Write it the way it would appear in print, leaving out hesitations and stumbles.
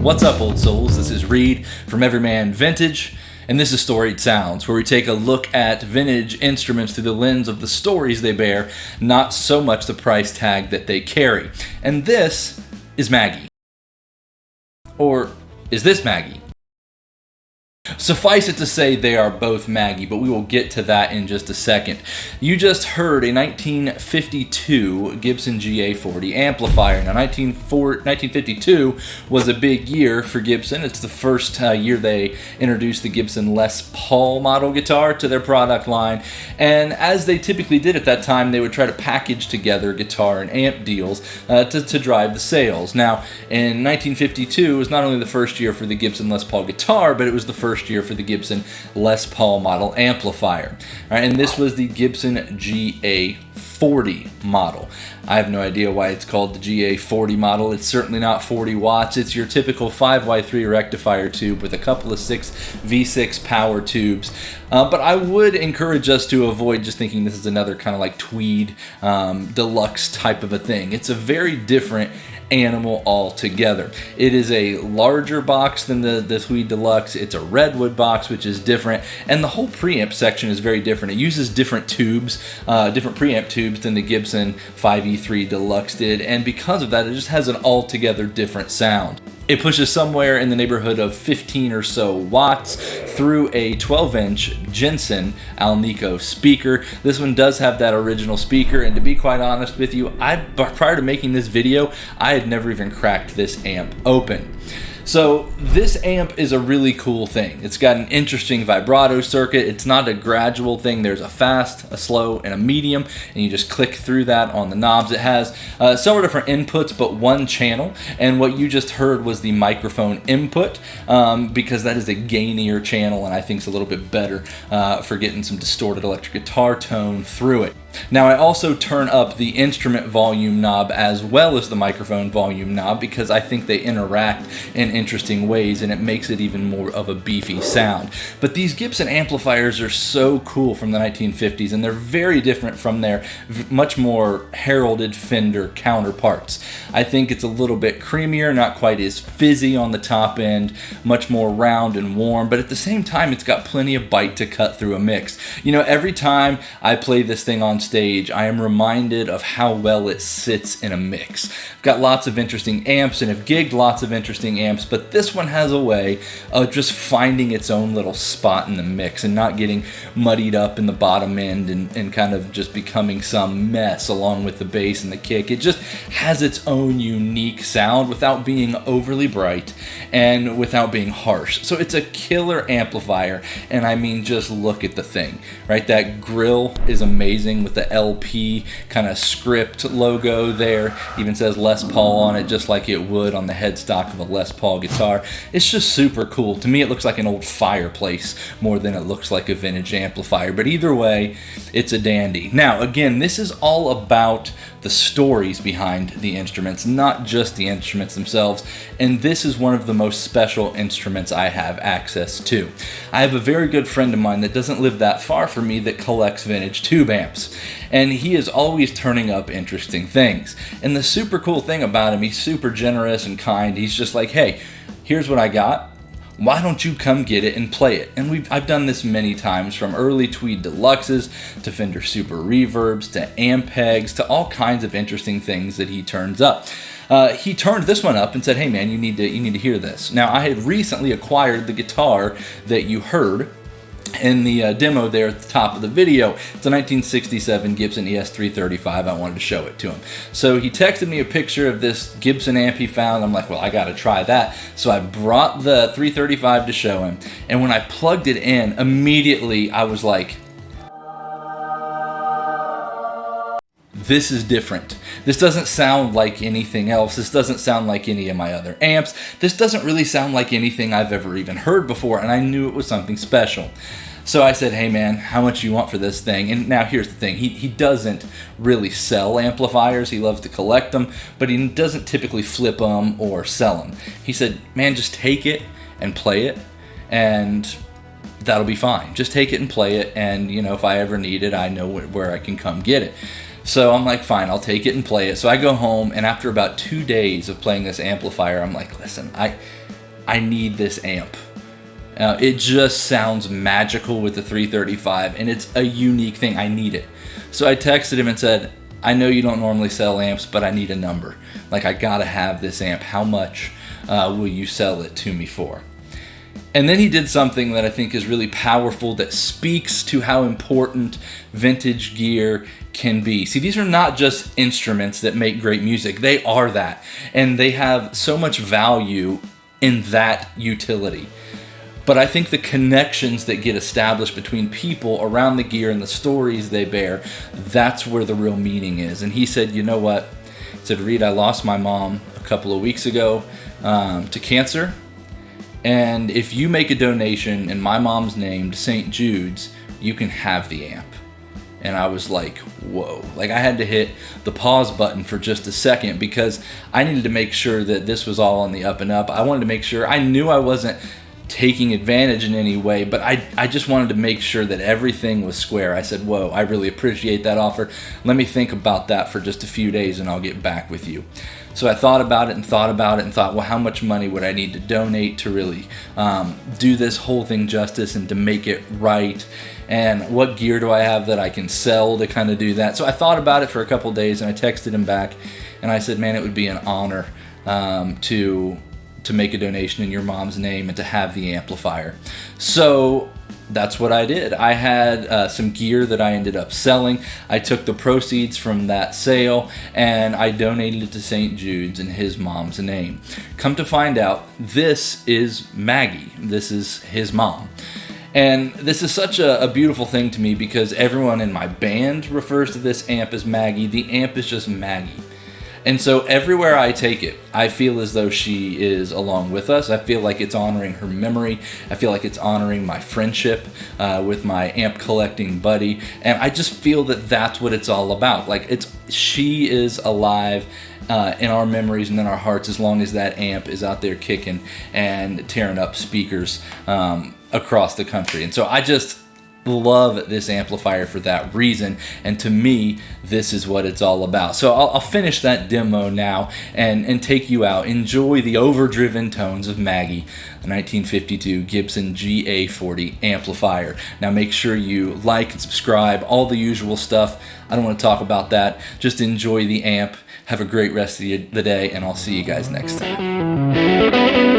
What's up, old souls? This is Reed from Everyman Vintage, and this is Storied Sounds, where we take a look at vintage instruments through the lens of the stories they bear, not so much the price tag that they carry. And this is Maggie. Or is this Maggie? Suffice it to say they are both Maggie, but we will get to that in just a second. You just heard a 1952 Gibson GA-40 amplifier. Now 1952 was a big year for Gibson. It's the first year they introduced the Gibson Les Paul model guitar to their product line, and as they typically did at that time, they would try to package together guitar and amp deals to drive the sales. Now in 1952 it was not only the first year for the Gibson Les Paul guitar, but it was the first year for the Gibson Les Paul model amplifier. All right, and this was the Gibson GA-40 model. I have no idea why it's called the GA-40 model. It's certainly not 40 watts. It's your typical 5Y3 rectifier tube with a couple of 6 V6 power tubes. But I would encourage us to avoid just thinking this is another kind of like Tweed deluxe type of a thing. It's a very different animal altogether. It is a larger box than the Tweed Deluxe. It's a redwood box, which is different, and the whole preamp section is very different. It uses different tubes, different preamp tubes than the Gibson 5E3 Deluxe did, and because of that, it just has an altogether different sound. It pushes somewhere in the neighborhood of 15 or so watts through a 12-inch Jensen Alnico speaker. This one does have that original speaker, and to be quite honest with you, prior to making this video, I had never even cracked this amp open. So this amp is a really cool thing. It's got an interesting vibrato circuit. It's not a gradual thing. There's a fast, a slow, and a medium, and you just click through that on the knobs. It has several different inputs, but one channel, and what you just heard was the microphone input, because that is a gainier channel, and I think it's a little bit better for getting some distorted electric guitar tone through it. Now, I also turn up the instrument volume knob as well as the microphone volume knob because I think they interact in interesting ways, and it makes it even more of a beefy sound. But these Gibson amplifiers are so cool from the 1950s, and they're very different from their much more heralded Fender counterparts. I think it's a little bit creamier, not quite as fizzy on the top end, much more round and warm, but at the same time it's got plenty of bite to cut through a mix. You know, every time I play this thing on stage, I am reminded of how well it sits in a mix. I've got lots of interesting amps and have gigged lots of interesting amps, but this one has a way of just finding its own little spot in the mix and not getting muddied up in the bottom end and kind of just becoming some mess along with the bass and the kick. It just has its own unique sound without being overly bright and without being harsh. So it's a killer amplifier, and I mean, just look at the thing, right? That grill is amazing with the LP kind of script logo there. Even says Les Paul on it, just like it would on the headstock of a Les Paul guitar. It's just super cool. To me, it looks like an old fireplace more than it looks like a vintage amplifier, but either way, it's a dandy. Now, again, this is all about the stories behind the instruments, not just the instruments themselves, and this is one of the most special instruments I have access to. I have a very good friend of mine that doesn't live that far from me that collects vintage tube amps, and he is always turning up interesting things. And the super cool thing about him, he's super generous and kind. He's just like, hey, here's what I got. Why don't you come get it and play it? And I've done this many times, from early Tweed Deluxes to Fender Super Reverbs to Ampegs to all kinds of interesting things that he turns up. He turned this one up and said, hey man, you need to hear this. Now, I had recently acquired the guitar that you heard in the demo there at the top of the video. It's a 1967 Gibson ES335. I wanted to show it to him. So he texted me a picture of this Gibson amp he found. I'm like, well, I gotta try that. So I brought the 335 to show him, and when I plugged it in, immediately I was like, this is different. This doesn't sound like anything else. This doesn't sound like any of my other amps. This doesn't really sound like anything I've ever even heard before, and I knew it was something special. So I said, hey man, how much do you want for this thing? And now here's the thing, he doesn't really sell amplifiers. He loves to collect them, but he doesn't typically flip them or sell them. He said, man, just take it and play it, and that'll be fine. Just take it and play it, and you know, if I ever need it, I know where I can come get it. So I'm like, fine, I'll take it and play it. So I go home, and after about 2 days of playing this amplifier, I'm like, listen, I need this amp. It just sounds magical with the 335, and it's a unique thing. I need it. So I texted him and said, I know you don't normally sell amps, but I need a number. Like, I gotta have this amp. How much will you sell it to me for? And then he did something that I think is really powerful, that speaks to how important vintage gear can be. See, these are not just instruments that make great music. They are that. And they have so much value in that utility. But I think the connections that get established between people around the gear and the stories they bear, that's where the real meaning is. And he said, you know what? He said, Reed, I lost my mom a couple of weeks ago to cancer. And if you make a donation in my mom's name to St. Jude's, you can have the amp. And I was like, whoa. Like, I had to hit the pause button for just a second, because I needed to make sure that this was all on the up and up. I wanted to make sure, I knew I wasn't taking advantage in any way, but I just wanted to make sure that everything was square. I said, whoa, I really appreciate that offer. Let me think about that for just a few days and I'll get back with you. So I thought about it and thought, well, how much money would I need to donate to really do this whole thing justice and to make it right? And what gear do I have that I can sell to kind of do that? So I thought about it for a couple days, and I texted him back and I said, man, it would be an honor to make a donation in your mom's name and to have the amplifier. So that's what I did. I had some gear that I ended up selling. I took the proceeds from that sale and I donated it to St. Jude's in his mom's name. Come to find out, this is Maggie. This is his mom. And this is such a beautiful thing to me, because everyone in my band refers to this amp as Maggie. The amp is just Maggie. And so everywhere I take it, I feel as though she is along with us. I feel like it's honoring her memory. I feel like it's honoring my friendship with my amp collecting buddy. And I just feel that that's what it's all about. Like, she is alive in our memories and in our hearts, as long as that amp is out there kicking and tearing up speakers across the country. And so I just love this amplifier for that reason, and to me, this is what it's all about. So I'll finish that demo now and take you out. Enjoy the overdriven tones of Maggie, the 1952 Gibson GA-40 amplifier. Now make sure you like and subscribe, all the usual stuff. I don't want to talk about that. Just enjoy the amp. Have a great rest of the day, and I'll see you guys next time.